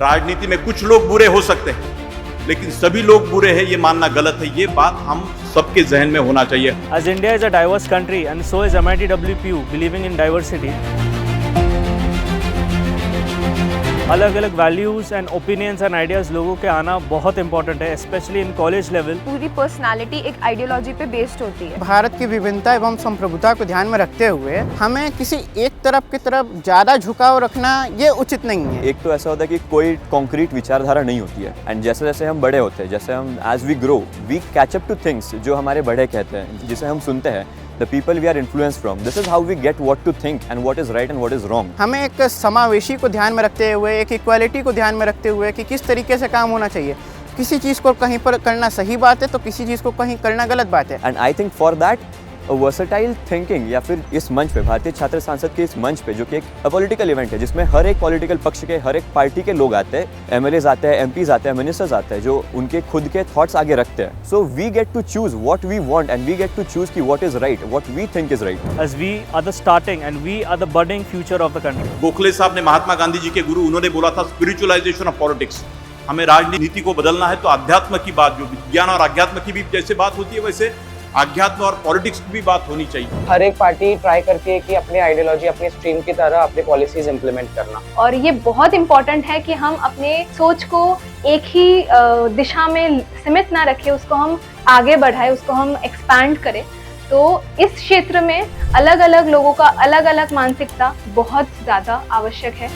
राजनीति में कुछ लोग बुरे हो सकते हैं, लेकिन सभी लोग बुरे हैं ये मानना गलत है। ये बात हम सबके जहन में होना चाहिए। As India is a diverse country and so is MITWPU, believing in diversity. अलग अलग values and opinions and ideas लोगों के आना बहुत इंपॉर्टेंट है, स्पेशली इन कॉलेज लेवल। पूरी पर्सनालिटी एक आइडियोलॉजी पे बेस्ड होती है। भारत की विभिन्नता एवं संप्रभुता को ध्यान में रखते हुए हमें किसी एक तरफ की तरफ ज़्यादा झुकाव रखना ये उचित नहीं है। एक तो ऐसा होता है कि कोई कॉन्क्रीट विचारधारा नहीं होती है, एंड जैसे जैसे हम बड़े होते हैं, जैसे हम as we grow we catch up to things जो हमारे बड़े कहते हैं, जिसे हम सुनते हैं, the people we are influenced from. This is how we get what to think and what is right and what is wrong. हमें एक समावेशी को ध्यान में रखते हुए, एक इक्वालिटी को ध्यान में रखते हुए कि किस तरीके से काम होना चाहिए। किसी चीज़ को कहीं पर करना सही बात है तो किसी चीज़ को कहीं करना गलत बात है। And I think for that versatile thinking, या फिर इस मंच पे, भारतीय छात्र संसद के इस मंच पे, जो कि एक पॉलिटिकल इवेंट है जिसमें हर एक पॉलिटिकल पक्ष के, हर एक पार्टी के लोग आते हैं, एमएलएज आते हैं, एमपीज आते हैं, मिनिस्टर्स आते हैं, जो उनके खुद के थॉट्स आगे रखते हैं। So we get to choose what we want and we get to choose कि what is right, what we think is right. As we are the starting and we are the budding future of the country. Gokhale साहब ने, महात्मा गांधी जी के गुरु, उन्होंने बोला था spiritualisation of politics. हमें राजनीति को बदलना है तो अध्यात्म की बात, जो विज्ञान और अध्यात्म की भी जैसे बात होती है वैसे अध्यात्म और पॉलिटिक्स की भी बात होनी चाहिए। हर एक पार्टी ट्राई करती है कि अपनी आइडियोलॉजी, अपनी स्ट्रीम की तरह अपनी पॉलिसीज इंप्लीमेंट करना। और ये बहुत इम्पोर्टेंट है कि हम अपने सोच को एक ही दिशा में सीमित ना रखें, उसको हम आगे बढ़ाएं, उसको हम एक्सपैंड करें। तो इस क्षेत्र में अलग अलग लोगों का अलग अलग मानसिकता बहुत ज़्यादा आवश्यक है।